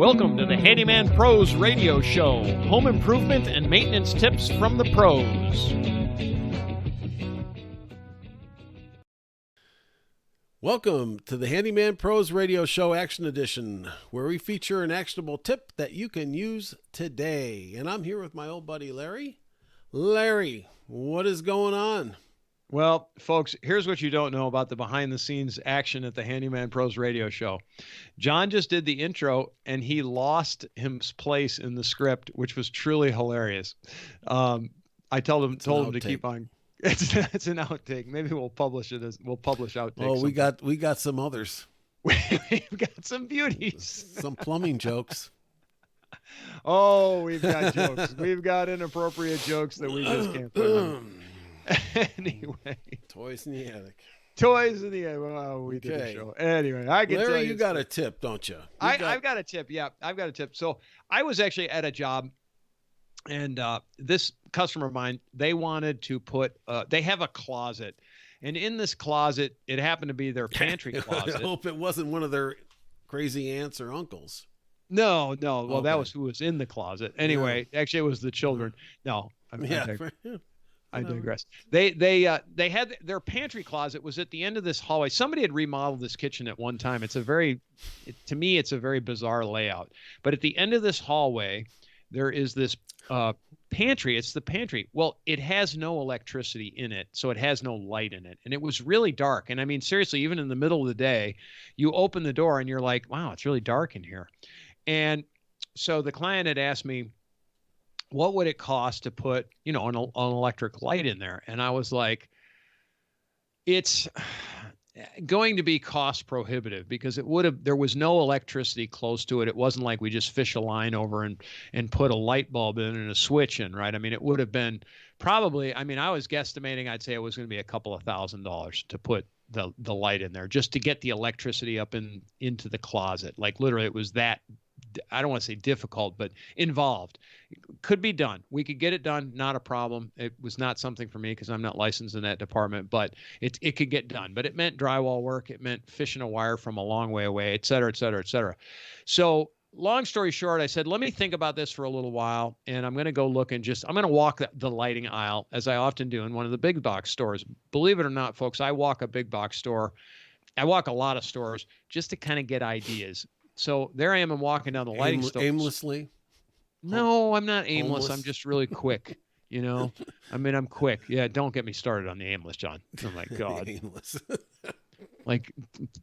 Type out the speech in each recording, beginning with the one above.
Welcome to the Handyman Pros Radio Show. Home improvement and maintenance tips from the pros. Welcome to the Handyman Pros Radio Show Action Edition, where we feature an actionable tip that you can use today. And I'm here with my old buddy, Larry. Larry, what is going on? Well, folks, here's what you don't know about the behind-the-scenes action at the Handyman Pros Radio Show. John just did the intro, and he lost his place in the script, which was truly hilarious. I told him to keep on. It's an outtake. Maybe we'll publish it we'll publish outtakes. Oh, we got some others. We've got some beauties. Some plumbing jokes. Oh, we've got jokes. We've got inappropriate jokes that we just can't put on. Anyway, toys in the attic. Toys in the attic. Well, we did a show. Anyway, I can tell you. You got a tip, don't you? I've got a tip. Yeah, I've got a tip. So I was actually at a job, and this customer of mine, they wanted to put. They have a closet, and in this closet, it happened to be their pantry closet. I hope it wasn't one of their crazy aunts or uncles. No. Well, okay. That was who was in the closet. Anyway, Actually, it was the children. No, I digress. They had their pantry closet was at the end of this hallway. Somebody had remodeled this kitchen at one time. To me, it's a very bizarre layout. But at the end of this hallway, there is this pantry. It's the pantry. Well, it has no electricity in it, so it has no light in it. And it was really dark. And I mean, seriously, even in the middle of the day, you open the door and you're like, wow, it's really dark in here. And so the client had asked me, what would it cost to put, an electric light in there? And I was like, it's going to be cost prohibitive because there was no electricity close to it. It wasn't like we just fish a line over and put a light bulb in and a switch in, right? I mean, it would have been probably, I was guesstimating, I'd say it was going to be a couple of $1,000s to put the light in there just to get the electricity up into the closet. Like literally it was that, I don't want to say difficult, but involved. It could be done. We could get it done. Not a problem. It was not something for me because I'm not licensed in that department, but it could get done. But it meant drywall work. It meant fishing a wire from a long way away, et cetera, et cetera, et cetera. So long story short, I said, let me think about this for a little while. And I'm going to go look and I'm going to walk the lighting aisle as I often do in one of the big box stores. Believe it or not, folks, I walk a big box store. I walk a lot of stores just to kind of get ideas. So there I am. I'm walking down the lighting store. Aimlessly? No, I'm not aimless. I'm just really quick. I'm quick. Yeah, don't get me started on the aimless, John. Oh my God. Aimless. Like,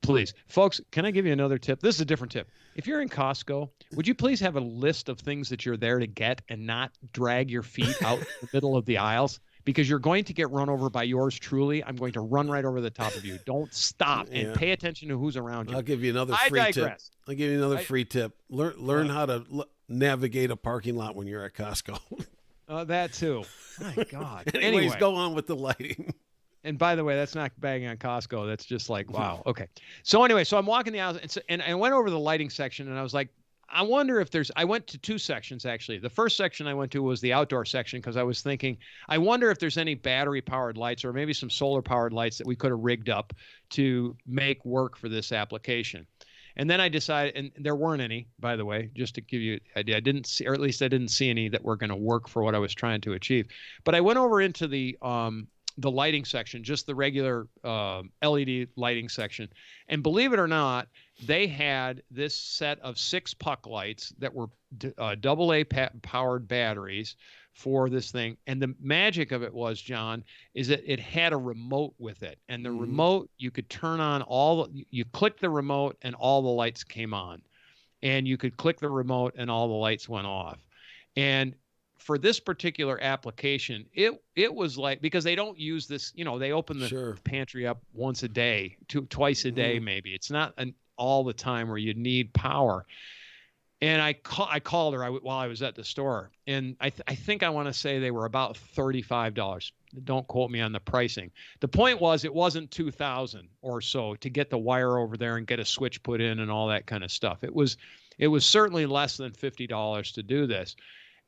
please, folks, can I give you another tip? This is a different tip. If you're in Costco, would you please have a list of things that you're there to get and not drag your feet out the middle of the aisles? Because you're going to get run over by yours truly. I'm going to run right over the top of you. Don't stop and pay attention to who's around you. I'll give you another free tip. I'll give you another free tip. Learn how to navigate a parking lot when you're at Costco. That too. My God. Anyways, go on with the lighting. And by the way, that's not bagging on Costco. That's just like, wow. Okay. So anyway, I'm walking the aisles and I went over the lighting section and I was like, I wonder if I went to two sections, actually. The first section I went to was the outdoor section because I was thinking, I wonder if there's any battery-powered lights or maybe some solar-powered lights that we could have rigged up to make work for this application. And then I decided, and there weren't any, by the way, just to give you an idea. I didn't see any that were going to work for what I was trying to achieve. But I went over into the lighting section, just the regular LED lighting section. And believe it or not, they had this set of 6 puck lights that were AA powered batteries for this thing. And the magic of it was, John, is that it had a remote with it. And the remote, you could turn on you click the remote and all the lights came on. And you could click the remote and all the lights went off. And for this particular application, it was like, because they don't use this, they open the pantry up once a day, twice a day, maybe. It's not all the time where you need power. And I called her while I was at the store, and I think I want to say they were about $35. Don't quote me on the pricing. The point was, it wasn't $2,000 or so to get the wire over there and get a switch put in and all that kind of stuff. It was certainly less than $50 to do this.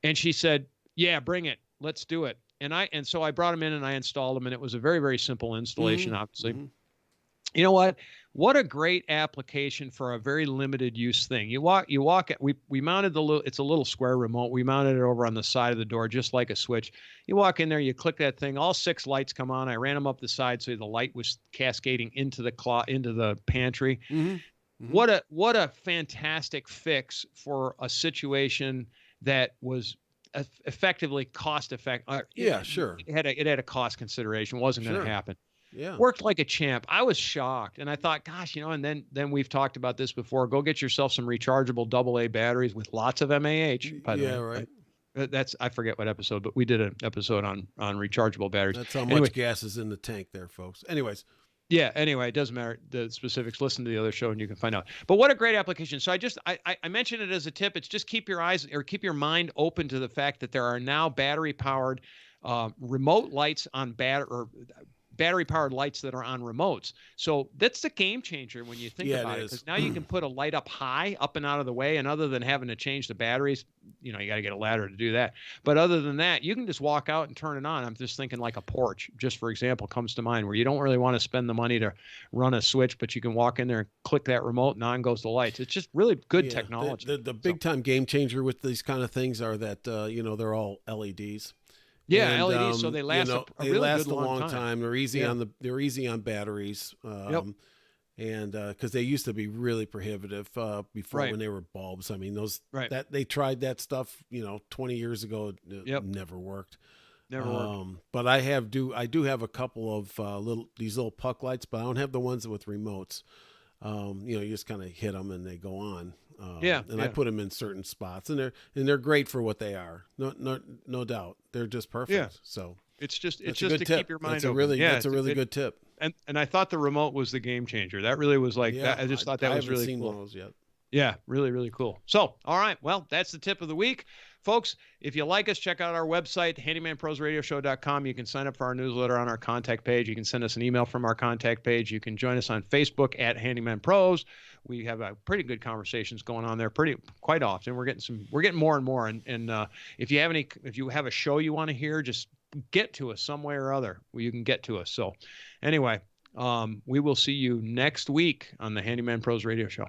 And she said, yeah, bring it. Let's do it. And so I brought them in and I installed them, and it was a very, very simple installation, obviously. You know what? what a great application for a very limited use thing. You walk it. We mounted it's a little square remote. We mounted it over on the side of the door, just like a switch. You walk in there, you click that thing, all 6 lights come on. I ran them up the side so the light was cascading into the pantry. Mm-hmm. Mm-hmm. What a fantastic fix for a situation that was effectively cost effective. Yeah, sure. It had a cost consideration. It wasn't going to happen. Yeah. Worked like a champ. I was shocked. And I thought, gosh, and then we've talked about this before. Go get yourself some rechargeable AA batteries with lots of MAH. By the way. Right. I forget what episode, but we did an episode on rechargeable batteries. That's how much gas is in the tank there, folks. Anyways. Yeah. Anyway, it doesn't matter the specifics. Listen to the other show and you can find out. But what a great application. So I mentioned it as a tip. It's just keep your mind open to the fact that there are now battery powered remote lights on battery powered lights that are on remotes. So that's the game changer when you think about it. Because now you can put a light up high, up and out of the way. And other than having to change the batteries, you got to get a ladder to do that. But other than that, you can just walk out and turn it on. I'm just thinking like a porch, just for example, comes to mind, where you don't really want to spend the money to run a switch, but you can walk in there and click that remote and on goes the lights. It's just really good technology. The big time game changer with these kind of things are that, they're all LEDs. Yeah, and, LEDs, so they last a long time. They're easy they're easy on batteries. And because they used to be really prohibitive before when they were bulbs. I mean, that they tried that stuff 20 years ago. It never worked. Never worked. But I do have a couple of little puck lights, but I don't have the ones with remotes. You just kind of hit them and they go on. I put them in certain spots, and they're great for what they are. No doubt, they're just perfect. Yeah. So it's just to keep your mind open. That's a really good tip. And I thought the remote was the game changer. That really was like that. I just thought that was really cool. I haven't seen one of those yet. Yeah, really, really cool. So, all right. Well, that's the tip of the week. Folks, if you like us, check out our website, handymanprosradioshow.com. You can sign up for our newsletter on our contact page. You can send us an email from our contact page. You can join us on Facebook at Handyman Pros. We have pretty good conversations going on there quite often. We're getting more and more. And if you have a show you want to hear, just get to us some way or other where you can get to us. So anyway, we will see you next week on the Handyman Pros Radio Show.